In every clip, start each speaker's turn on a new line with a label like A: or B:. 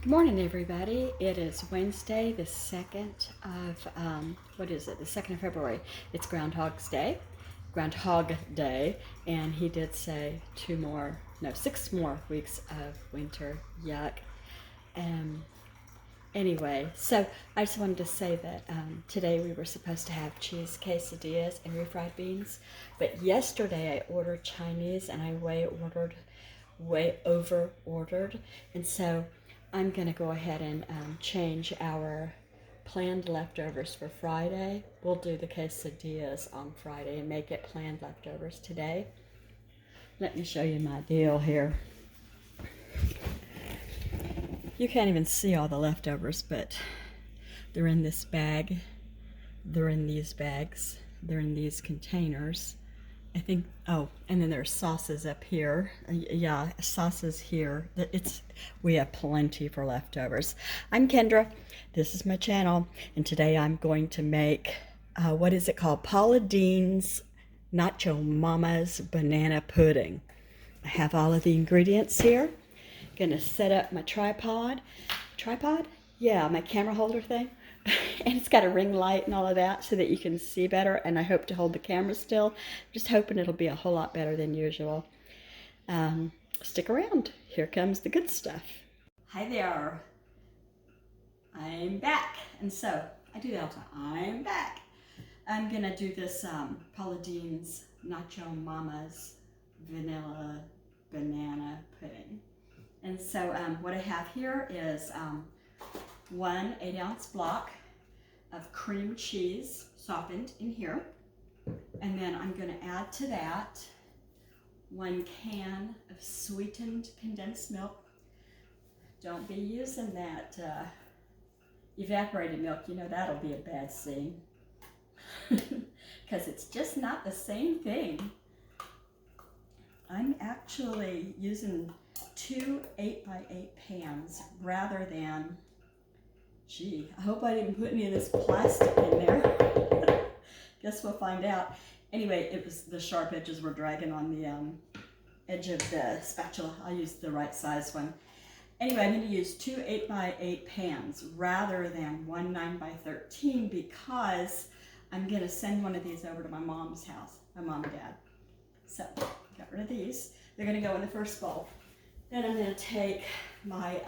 A: Good morning, everybody. It is Wednesday, the 2nd of, what is it? The 2nd of February. It's Groundhog Day, and he did say 6 more weeks of winter. Yuck. Anyway, so I just wanted to say that today we were supposed to have cheese quesadillas and refried beans, but yesterday I ordered Chinese and I way over ordered, and so I'm going to go ahead and change our planned leftovers for Friday. We'll do the quesadillas on Friday and make it planned leftovers today. Let me show you my deal here. You can't even see all the leftovers, but they're in this bag. They're in these bags. They're in these containers. I think, oh, and then there's sauces up here. Yeah, sauces here. We have plenty for leftovers. I'm Kendra. This is my channel, and today I'm going to make, what is it called? Paula Deen's Nacho Mama's Banana Pudding. I have all of the ingredients here. Gonna set up my tripod? Yeah, my camera holder thing. And it's got a ring light and all of that so that you can see better, and I hope to hold the camera still. Just hoping it'll be a whole lot better than usual. Stick around. Here comes the good stuff. Hi there. I'm back. And so, I do that all the time. I'm back. I'm gonna do this Paula Deen's Nacho Mama's Vanilla Banana Pudding. And so what I have here is one 8-ounce block of cream cheese softened in here. And then I'm going to add to that 1 can of sweetened condensed milk. Don't be using that evaporated milk. You know that'll be a bad scene. Because it's just not the same thing. I'm actually using 2 8x8 pans rather than, gee, I hope I didn't put any of this plastic in there. Guess we'll find out. Anyway, it was the sharp edges were dragging on the edge of the spatula. I used the right size one. Anyway, I'm going to use 2 8x8 pans rather than 1 9x13 because I'm going to send one of these over to my mom's house, my mom and dad. So, got rid of these. They're going to go in the first bowl. Then I'm going to take my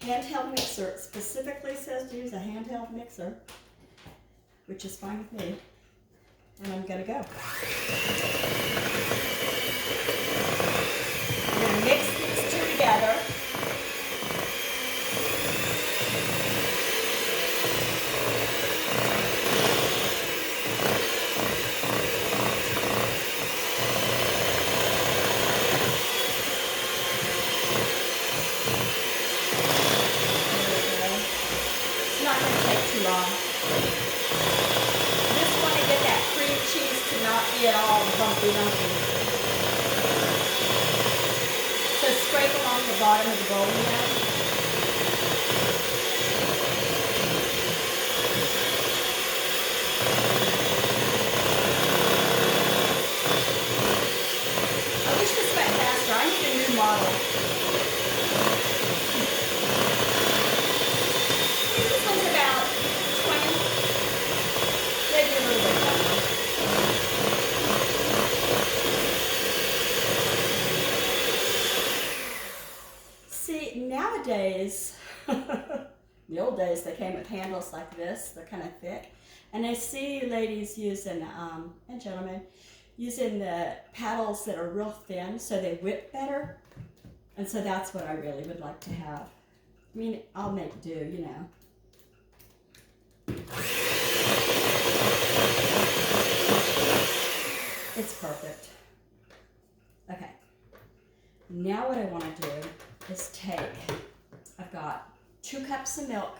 A: handheld mixer. It specifically says to use a handheld mixer, which is fine with me. And I'm going to go. I'm going to mix these two together. Long. Just want to get that cream cheese to not be at all bumpy. So scrape along the bottom of the bowl now. I wish this went faster. I need a new model. This one's about 20, maybe a little bit longer. See, nowadays, the old days, they came with handles like this. They're kind of thick. And I see ladies using, and gentlemen, using the paddles that are real thin so they whip better. And so that's what I really would like to have. I mean, I'll make do, you know. It's perfect. Okay. Now what I want to do is take, I've got 2 cups of milk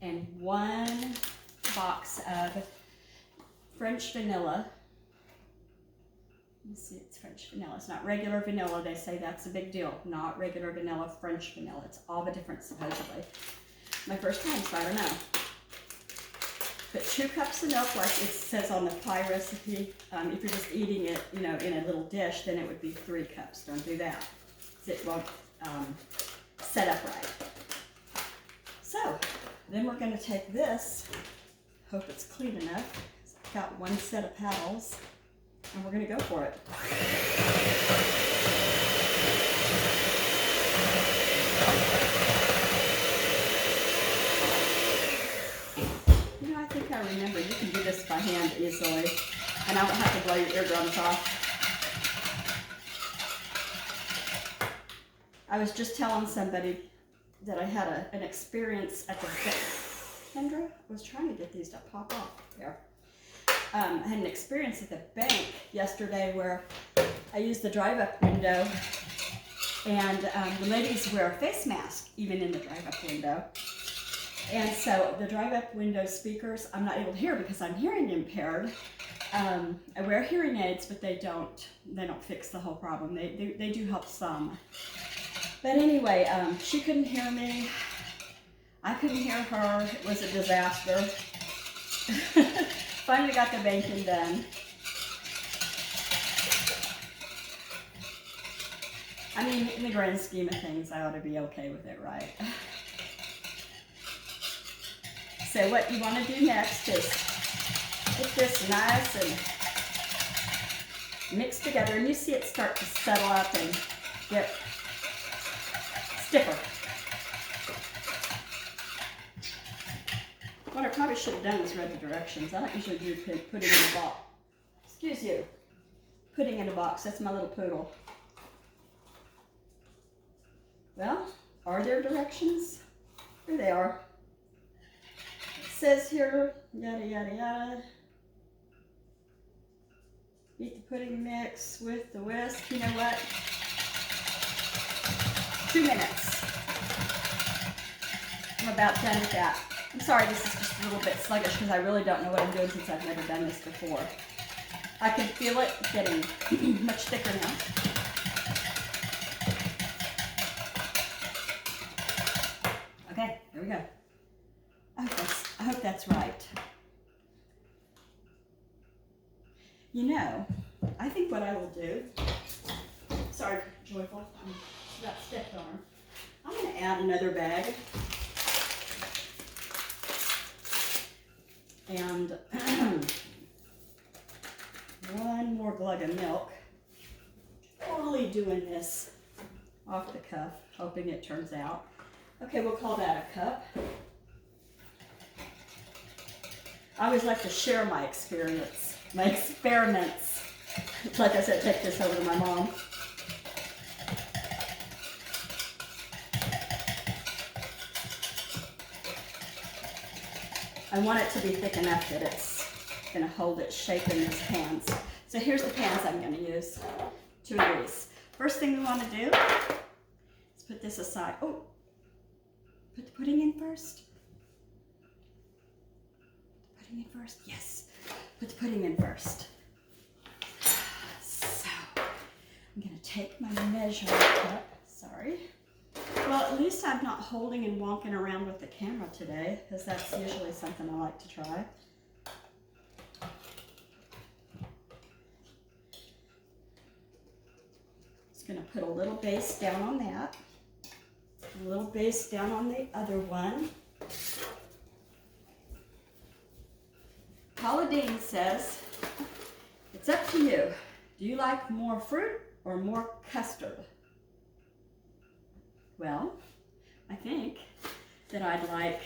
A: and 1 box of French vanilla. Let me see, it's French vanilla. It's not regular vanilla. They say that's a big deal. Not regular vanilla, French vanilla. It's all the difference, supposedly. My first time, so I don't know. But 2 cups of milk, like it says on the pie recipe. If you're just eating it, you know, in a little dish, then it would be 3 cups. Don't do that. It won't set up right. So then we're going to take this, hope it's clean enough. I've got one set of paddles, and we're going to go for it. You know, I think I remember you can do this by hand easily, and I don't have to blow your eardrums off. I was just telling somebody that I had an experience at the bank. Kendra, I was trying to get these to pop off there. I had an experience at the bank yesterday where I used the drive-up window, and the ladies wear a face mask even in the drive-up window. And so the drive-up window speakers, I'm not able to hear because I'm hearing impaired. I wear hearing aids, but they don't fix the whole problem. They do help some. But anyway, she couldn't hear me. I couldn't hear her. It was a disaster. Finally got the banking done. I mean, in the grand scheme of things, I ought to be okay with it, right? So what you want to do next is get this nice and mixed together, and you see it start to settle up and get stiffer. What I probably should have done is read the directions. I don't usually do pudding in a box. Excuse you. Pudding in a box. That's my little poodle. Well, are there directions? Here they are. It says here, yada, yada, yada. Beat the pudding mix with the whisk. You know what? 2 minutes. I'm about done with that. I'm sorry, this is just a little bit sluggish because I really don't know what I'm doing since I've never done this before. I can feel it getting much thicker now. Okay, there we go. I hope that's right. You know, I think what I will do, sorry, Joyful, I got stepped on her. I'm going to add another bag. And one more glug of milk. Totally doing this off the cuff, hoping it turns out. Okay, we'll call that a cup. I always like to share my experience, my experiments. Like I said, take this over to my mom. I want it to be thick enough that it's going to hold its shape in these pans. So here's the pans I'm going to use. 2 of these. First thing we want to do is put this aside. Oh, put the pudding in first. Put the pudding in first. Yes. Put the pudding in first. So I'm going to take my measuring cup. Sorry. Well, at least I'm not holding and wonking around with the camera today, because that's usually something I like to try. Just going to put a little base down on that, a little base down on the other one. Paula Deen says, it's up to you. Do you like more fruit or more custard? Well, I think that I'd like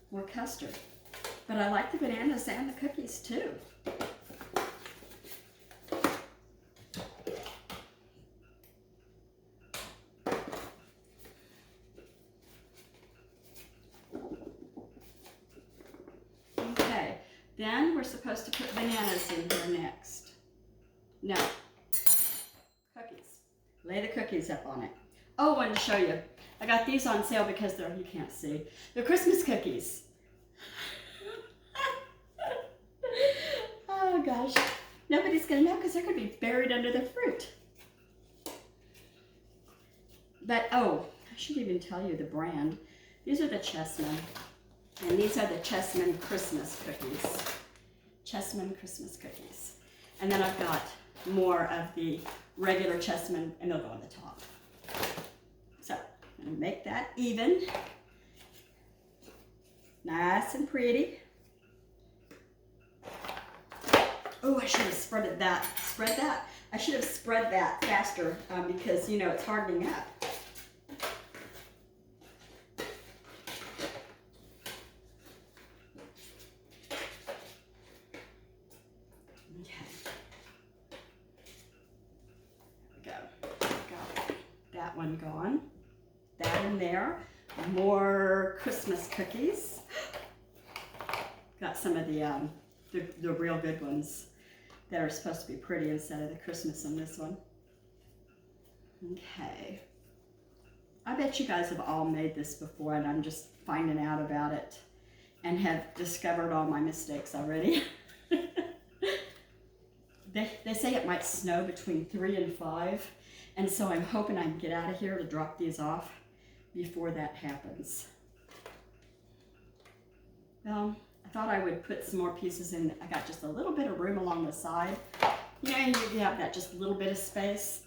A: more custard, but I like the bananas and the cookies too. Okay, then we're supposed to put bananas in here next. No, cookies. Lay the cookies up on it. Oh, I wanted to show you. I got these on sale because they're, you can't see, they're Christmas cookies. Oh gosh. Nobody's going to know because they're going to be buried under the fruit. But, oh, I should even tell you the brand. These are the Chessman. And these are the Chessman Christmas cookies. Chessman Christmas cookies. And then I've got more of the regular Chessman, and they'll go on the top. So, And make that even. Nice and pretty. Oh, I should have spread that. I should have spread that faster because, you know, it's hardening up. Okay. There we go. Got that one gone. That in there. More Christmas cookies. Got some of the real good ones that are supposed to be pretty instead of the Christmas in this one. Okay. I bet you guys have all made this before and I'm just finding out about it and have discovered all my mistakes already. They say it might snow between 3 and 5, and so I'm hoping I can get out of here to drop these off before that happens. Well, I thought I would put some more pieces in. I got just a little bit of room along the side. You know, you have that just a little bit of space.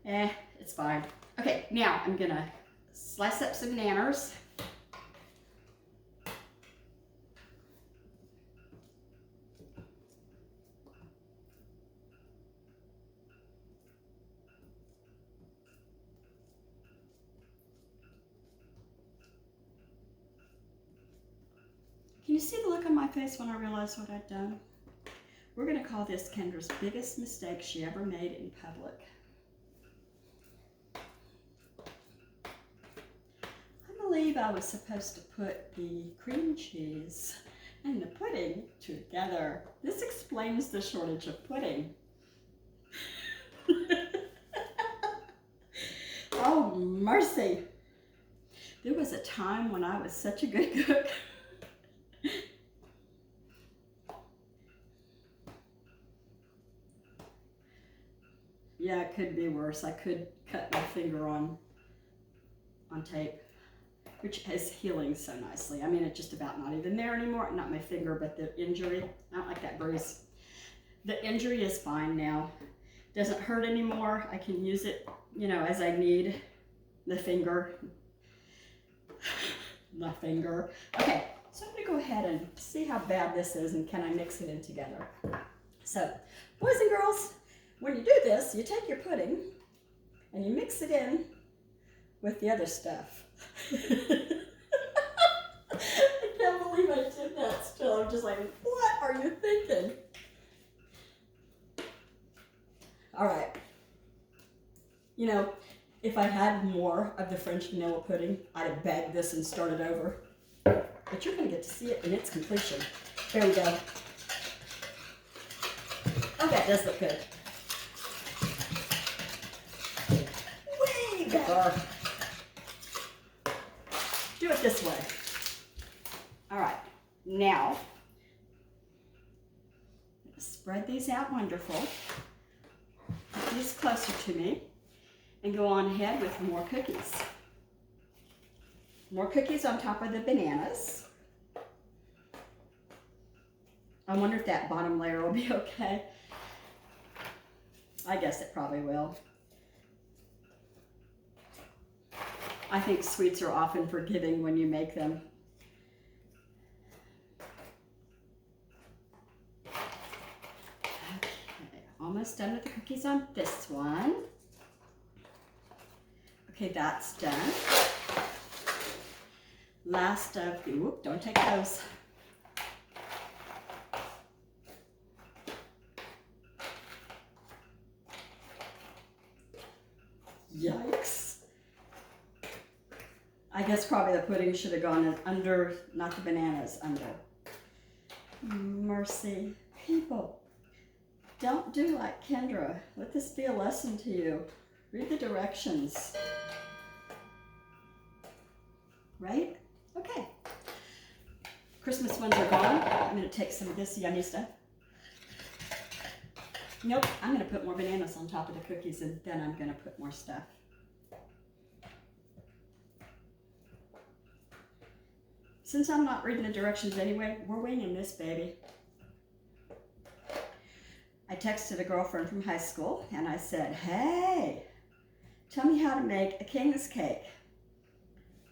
A: It's fine. Okay, now I'm gonna slice up some bananas. Can you see the look on my face when I realized what I'd done? We're going to call this Kendra's biggest mistake she ever made in public. I believe I was supposed to put the cream cheese and the pudding together. This explains the shortage of pudding. Oh, mercy. There was a time when I was such a good cook. Yeah, it could be worse. I could cut my finger on tape, which is healing so nicely. I mean, it's just about not even there anymore. Not my finger, but the injury. I don't like that bruise. The injury is fine now. Doesn't hurt anymore. I can use it, you know, as I need. The finger. The finger. Okay, so I'm going to go ahead and see how bad this is and can I mix it in together. So, boys and girls, when you do this, you take your pudding and you mix it in with the other stuff. I can't believe I did that still. I'm just like, what are you thinking? All right. You know, if I had more of the French vanilla pudding, I'd have bagged this and started over. But you're going to get to see it in its completion. There we go. Oh, that does look good. Way better. Do it this way. All right. Now, spread these out wonderful. Put these closer to me. And go on ahead with more cookies. More cookies on top of the bananas. I wonder if that bottom layer will be okay. I guess it probably will. I think sweets are often forgiving when you make them. Okay, almost done with the cookies on this one. Okay, that's done. Last of the, whoop, don't take those. Yikes. I guess probably the pudding should have gone under, not the bananas, under. Mercy. People, don't do like Kendra. Let this be a lesson to you. Read the directions. Right? Okay. Christmas ones are gone. I'm going to take some of this yummy stuff. Nope, I'm going to put more bananas on top of the cookies and then I'm going to put more stuff. Since I'm not reading the directions anyway, we're winging this baby. I texted a girlfriend from high school and I said, hey, tell me how to make a king's cake.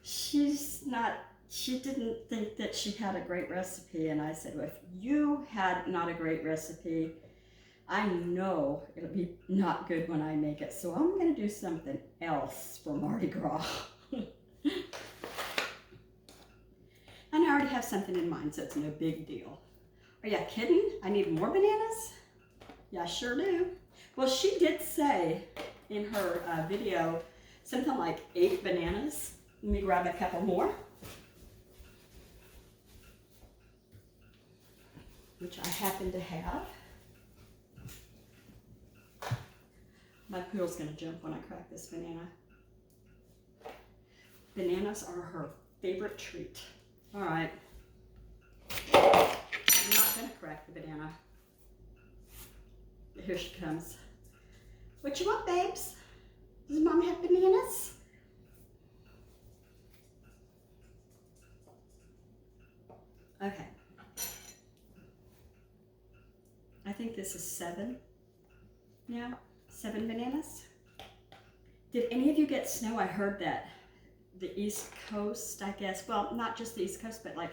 A: she didn't think that she had a great recipe, and I said, well, if you had not a great recipe, I know it'll be not good when I make it, so I'm gonna do something else for Mardi Gras. And I already have something in mind, so it's no big deal. Are you kidding? I need more bananas? Yeah, I sure do. Well, she did say in her video something like 8 bananas. Let me grab a couple more, which I happen to have. My poodle's gonna jump when I crack this banana. Bananas are her favorite treat. All right. I'm not gonna crack the banana. Here she comes. What you want, babes? Does Mom have bananas? Okay. I think this is 7 now. 7 bananas. Did any of you get snow? I heard that the East Coast, I guess, well, not just the East Coast, but like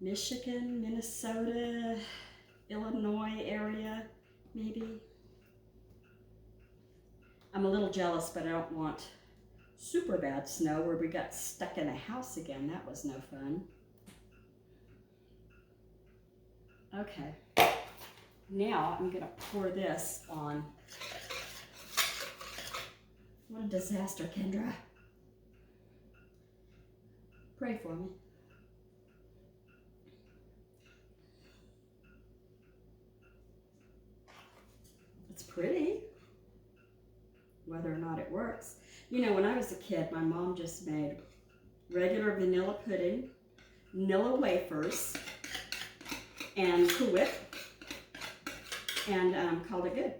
A: Michigan, Minnesota, Illinois area, maybe. I'm a little jealous, but I don't want super bad snow where we got stuck in a house again. That was no fun. Okay, now I'm gonna pour this on. What a disaster, Kendra. Pray for me. It's pretty, whether or not it works. You know, when I was a kid, my mom just made regular vanilla pudding, vanilla wafers, and Cool Whip, and called it good.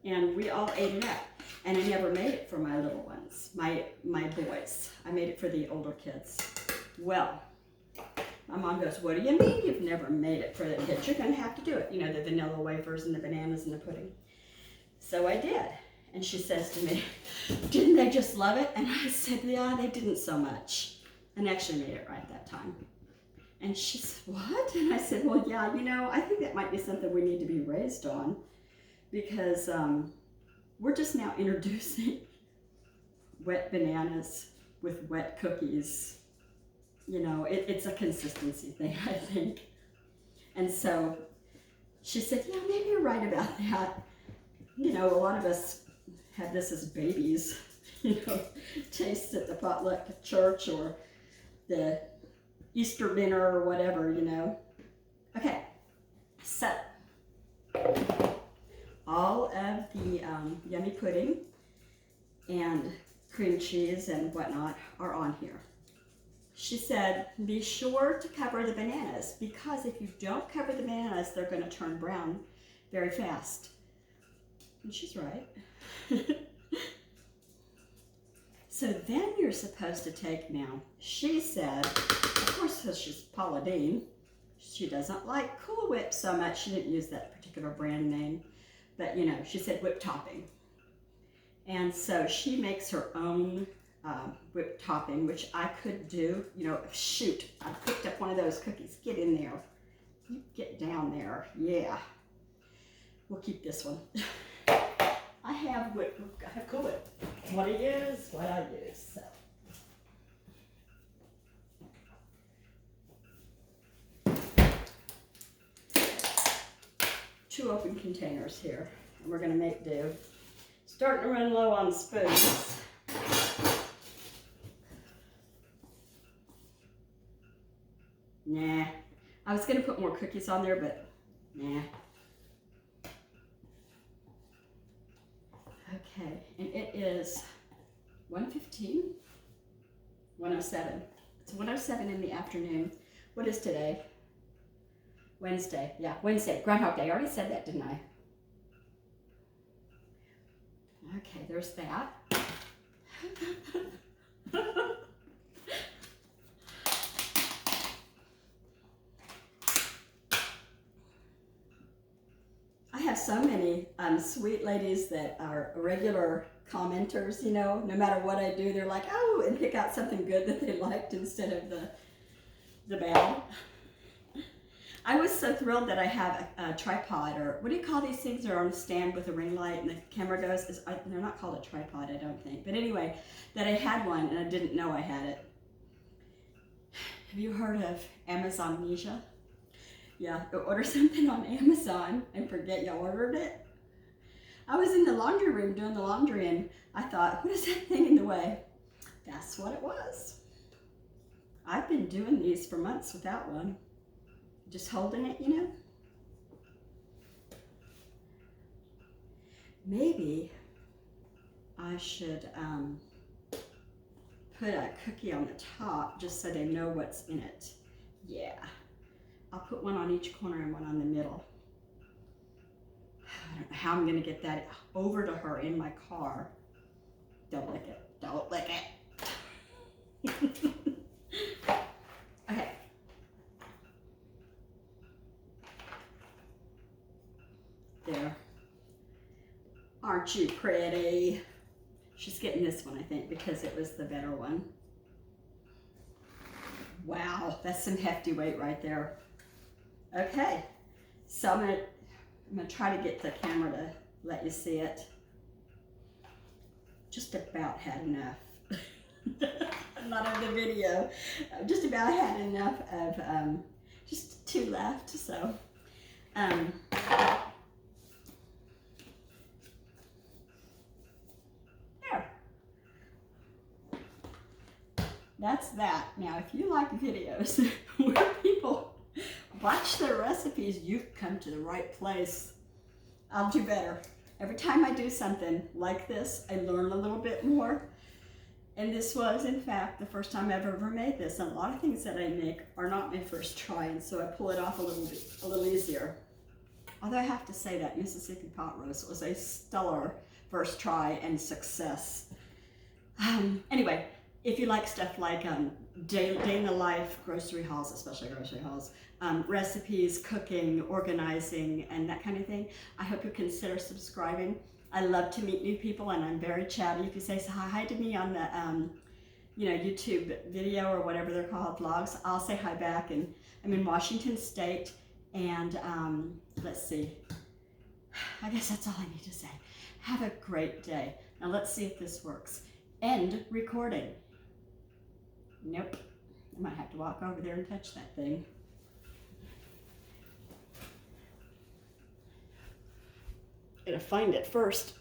A: And we all ate it up. And I never made it for my little ones, my boys. I made it for the older kids. Well, my mom goes, what do you mean you've never made it for the kids? You're gonna have to do it. You know, the vanilla wafers and the bananas and the pudding. So I did. And she says to me, didn't they just love it? And I said, yeah, they didn't so much. And actually made it right that time. And she said, what? And I said, well, yeah, you know, I think that might be something we need to be raised on, because we're just now introducing wet bananas with wet cookies. You know, it's a consistency thing, I think. And so she said, yeah, maybe you're right about that. You know, a lot of us had this as babies, you know, taste at the potluck at church or the Easter dinner or whatever, you know. Okay, so all of the yummy pudding and cream cheese and whatnot are on here. She said, be sure to cover the bananas, because if you don't cover the bananas, they're going to turn brown very fast. And she's right. So then you're supposed to take now, she said, of course, because she's Paula Deen, she doesn't like Cool Whip so much. She didn't use that particular brand name, but you know, she said whipped topping. And so she makes her own whipped topping, which I could do. You know, shoot, I picked up one of those cookies. Get in there. You get down there. Yeah. We'll keep this one. I have Cool Whip. What I use, what I use. So. 2 open containers here, and we're going to make do. Starting to run low on spoons. Nah. I was going to put more cookies on there, but nah. Okay, and it is 1:15, 1:07. It's 1:07 in the afternoon. What is today? Wednesday. Yeah, Wednesday. Groundhog Day. I already said that, didn't I? Okay, there's that. I have so many sweet ladies that are regular commenters, you know, no matter what I do, they're like, oh, and pick out something good that they liked instead of the bad. I was so thrilled that I have a tripod, or what do you call these things that are on a stand with a ring light and the camera goes, they're not called a tripod, I don't think. But anyway, that I had one and I didn't know I had it. Have you heard of Amazonnesia? Yeah, you order something on Amazon and forget you ordered it. I was in the laundry room doing the laundry and I thought, what is that thing in the way? That's what it was. I've been doing these for months without one. Just holding it, you know. Maybe I should put a cookie on the top just so they know what's in it. Yeah. I'll put one on each corner and one on the middle. I don't know how I'm going to get that over to her in my car. Don't lick it. Don't lick it. Okay. There. Aren't you pretty? She's getting this one, I think, because it was the better one. Wow, that's some hefty weight right there. Okay, so I'm gonna try to get the camera to let you see it. Just about had enough. Not of the video. Just about had enough of just 2 left. So there. That's that. Now, if you like videos where people watch their recipes, you've come to the right place. I'll do better. Every time I do something like this, I learn a little bit more. And this was, in fact, the first time I've ever made this. And a lot of things that I make are not my first try, and so I pull it off a little easier. Although I have to say that Mississippi pot roast was a stellar first try and success. Anyway, if you like stuff like day in the life, grocery hauls, especially grocery hauls, recipes, cooking, organizing, and that kind of thing, I hope you consider subscribing. I love to meet new people, and I'm very chatty. If you say hi to me on the YouTube video or whatever they're called, vlogs, I'll say hi back. And I'm in Washington State, and let's see. I guess that's all I need to say. Have a great day. Now let's see if this works. End recording. Nope. I might have to walk over there and touch that thing. Gotta find it first.